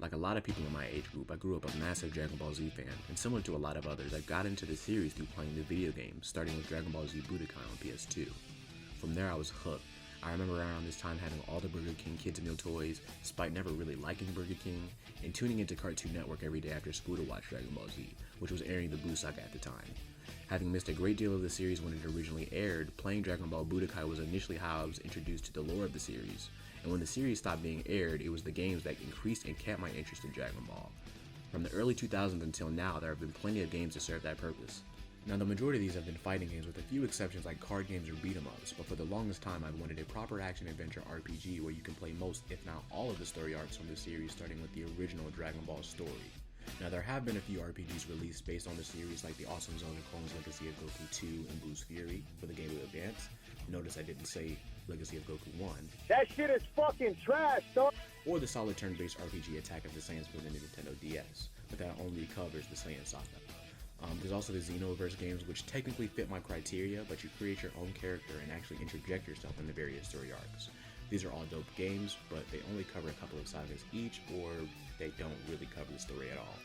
Like a lot of people in my age group, I grew up a massive Dragon Ball Z fan, and similar to a lot of others, I got into the series through playing the video games, starting with Dragon Ball Z Budokai on PS2. From there I was hooked. I remember around this time having all the Burger King kids meal toys, despite never really liking Burger King, and tuning into Cartoon Network every day after school to watch Dragon Ball Z, which was airing the Buu saga at the time. Having missed a great deal of the series when it originally aired, playing Dragon Ball Budokai was initially how I was introduced to the lore of the series, and when the series stopped being aired, it was the games that increased and kept my interest in Dragon Ball. From the early 2000s until now, there have been plenty of games to serve that purpose. Now, the majority of these have been fighting games with a few exceptions like card games or beat-em-ups, but for the longest time I've wanted a proper action-adventure RPG where you can play most, if not all of the story arcs from the series, starting with the original Dragon Ball story. Now, there have been a few RPGs released based on the series like the Awesome Zone of Clones Legacy of Goku 2 and Boo's Fury for the Game Boy Advance. Notice I didn't say Legacy of Goku 1. That shit is fucking trash, dog! Or the solid turn-based RPG Attack of the Saiyans for the Nintendo DS, but that only covers the Saiyan saga. There's also the Xenoverse games, which technically fit my criteria, but you create your own character and actually interject yourself in the various story arcs. These are all dope games, but they only cover a couple of sagas each, or they don't really cover the story at all.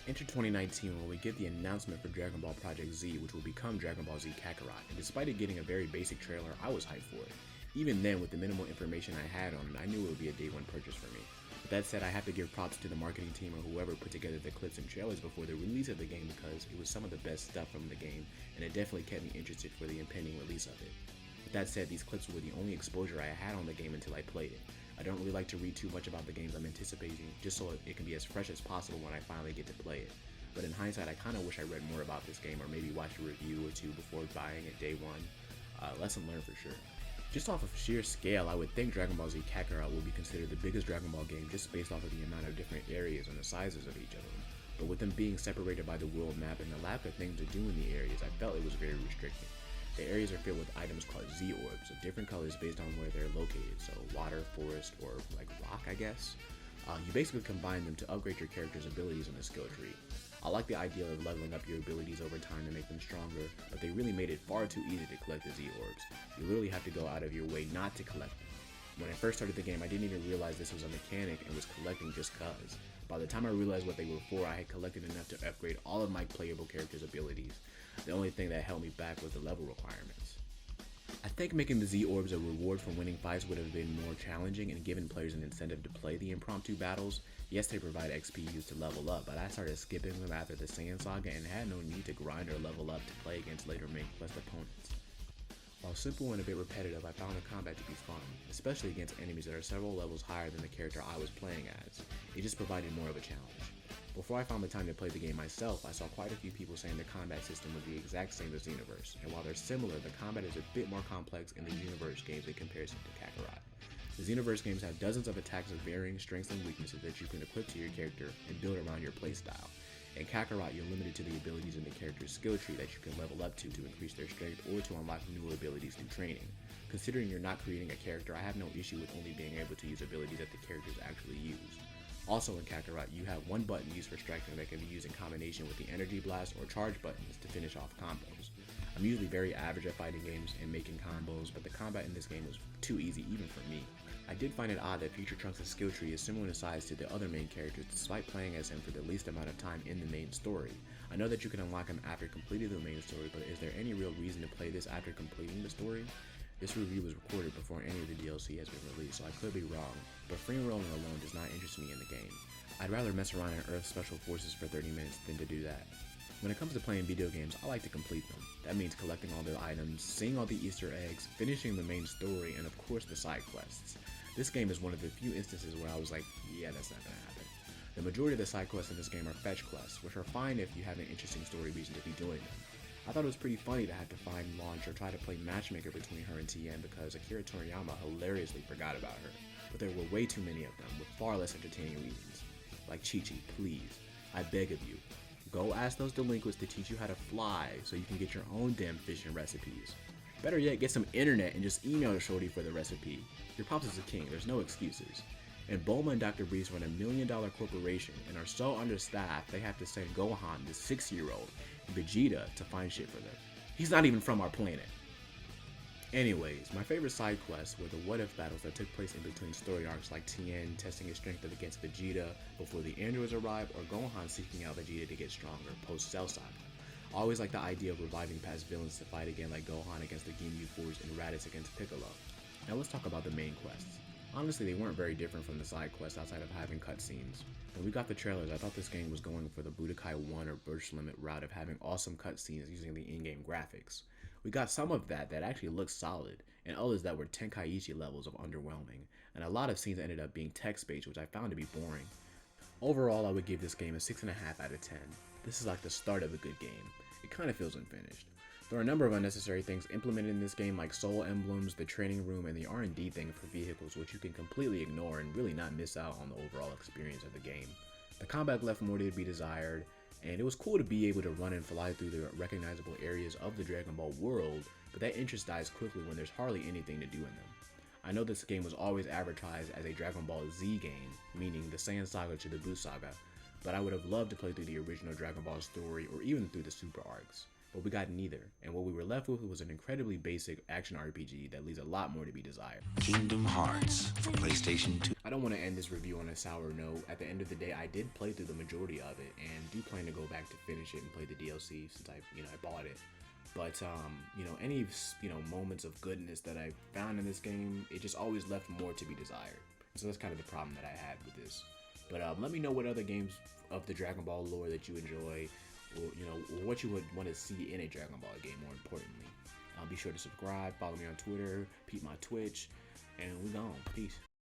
Enter 2019 when we get the announcement for Dragon Ball Project Z, which will become Dragon Ball Z Kakarot, and despite it getting a very basic trailer, I was hyped for it. Even then, with the minimal information I had on it, I knew it would be a day one purchase for me. With that said, I have to give props to the marketing team or whoever put together the clips and trailers before the release of the game because it was some of the best stuff from the game, and it definitely kept me interested for the impending release of it. With that said, these clips were the only exposure I had on the game until I played it. I don't really like to read too much about the games I'm anticipating, just so it can be as fresh as possible when I finally get to play it. But in hindsight, I kinda wish I read more about this game or maybe watched a review or two before buying it day one. Lesson learned for sure. Just off of sheer scale, I would think Dragon Ball Z Kakarot will be considered the biggest Dragon Ball game just based off of the amount of different areas and the sizes of each of them. But with them being separated by the world map and the lack of things to do in the areas, I felt it was very restricting. The areas are filled with items called Z-orbs of different colors based on where they're located, so water, forest, or like rock, I guess. You basically combine them to upgrade your character's abilities in the skill tree. I like the idea of leveling up your abilities over time to make them stronger, but they really made it far too easy to collect the Z-orbs. You literally have to go out of your way not to collect them. When I first started the game, I didn't even realize this was a mechanic and was collecting just cuz. By the time I realized what they were for, I had collected enough to upgrade all of my playable character's abilities. The only thing that held me back was the level requirements. I think making the Z-orbs a reward for winning fights would have been more challenging and given players an incentive to play the impromptu battles. Yes, they provide XP used to level up, but I started skipping them after the Saiyan saga and had no need to grind or level up to play against later main quest opponents. While simple and a bit repetitive, I found the combat to be fun, especially against enemies that are several levels higher than the character I was playing as. It just provided more of a challenge. Before I found the time to play the game myself, I saw quite a few people saying the combat system was the exact same as Xenoverse, and while they're similar, the combat is a bit more complex in the Xenoverse games in comparison to Kakarot. The Xenoverse games have dozens of attacks of varying strengths and weaknesses that you can equip to your character and build around your playstyle. In Kakarot, you're limited to the abilities in the character's skill tree that you can level up to increase their strength or to unlock newer abilities through training. Considering you're not creating a character, I have no issue with only being able to use abilities that the characters actually use. Also in Kakarot, you have one button used for striking that can be used in combination with the energy blast or charge buttons to finish off combos. I'm usually very average at fighting games and making combos, but the combat in this game was too easy even for me. I did find it odd that Future Trunks' skill tree is similar in size to the other main characters despite playing as him for the least amount of time in the main story. I know that you can unlock him after completing the main story, but is there any real reason to play this after completing the story? This review was recorded before any of the DLC has been released, so I could be wrong, but free rolling alone does not interest me in the game. I'd rather mess around in Earth Special Forces for 30 minutes than to do that. When it comes to playing video games, I like to complete them. That means collecting all the items, seeing all the Easter eggs, finishing the main story, and of course the side quests. This game is one of the few instances where I was like, yeah, that's not gonna happen. The majority of the side quests in this game are fetch quests, which are fine if you have an interesting story reason to be doing them. I thought it was pretty funny to have to find Launch or try to play matchmaker between her and Tien because Akira Toriyama hilariously forgot about her, but there were way too many of them with far less entertaining reasons. Like Chi-Chi, please, I beg of you, go ask those delinquents to teach you how to fly so you can get your own damn fishing recipes. Better yet, get some internet and just email the shorty for the recipe. Your pops is a king, there's no excuses. And Bulma and Dr. Beast run $1 million corporation and are so understaffed they have to send Gohan, the 6-year-old, and Vegeta to find shit for them. He's not even from our planet. Anyways, my favorite side quests were the what-if battles that took place in between story arcs like Tien testing his strength against Vegeta before the androids arrived, or Gohan seeking out Vegeta to get stronger post-Cell Saga. I always liked the idea of reviving past villains to fight again, like Gohan against the Ginyu Force and Raditz against Piccolo. Now let's talk about the main quests. Honestly, they weren't very different from the side quests outside of having cutscenes. When we got the trailers, I thought this game was going for the Budokai 1 or Burst Limit route of having awesome cutscenes using the in-game graphics. We got some of that actually looked solid, and others that were Tenkaichi levels of underwhelming, and a lot of scenes ended up being text-based, which I found to be boring. Overall, I would give this game a 6.5 out of 10. This is like the start of a good game. It kind of feels unfinished. There are a number of unnecessary things implemented in this game, like soul emblems, the training room, and the R&D thing for vehicles, which you can completely ignore and really not miss out on the overall experience of the game. The combat left more to be desired, and it was cool to be able to run and fly through the recognizable areas of the Dragon Ball world, but that interest dies quickly when there's hardly anything to do in them. I know this game was always advertised as a Dragon Ball Z game, meaning the Saiyan Saga to the Buu Saga, but I would have loved to play through the original Dragon Ball story or even through the Super arcs. But we got neither, and what we were left with was an incredibly basic action RPG that leaves a lot more to be desired. Kingdom Hearts for PlayStation 2. I don't want to end this review on a sour note. At the end of the day, I did play through the majority of it, and do plan to go back to finish it and play the DLC since I bought it. But any moments of goodness that I found in this game, it just always left more to be desired. So that's kind of the problem that I had with this. But let me know what other games of the Dragon Ball lore that you enjoy, or what you would want to see in a Dragon Ball game. More importantly, be sure to subscribe, follow me on Twitter, peep my Twitch, and we gone. Peace.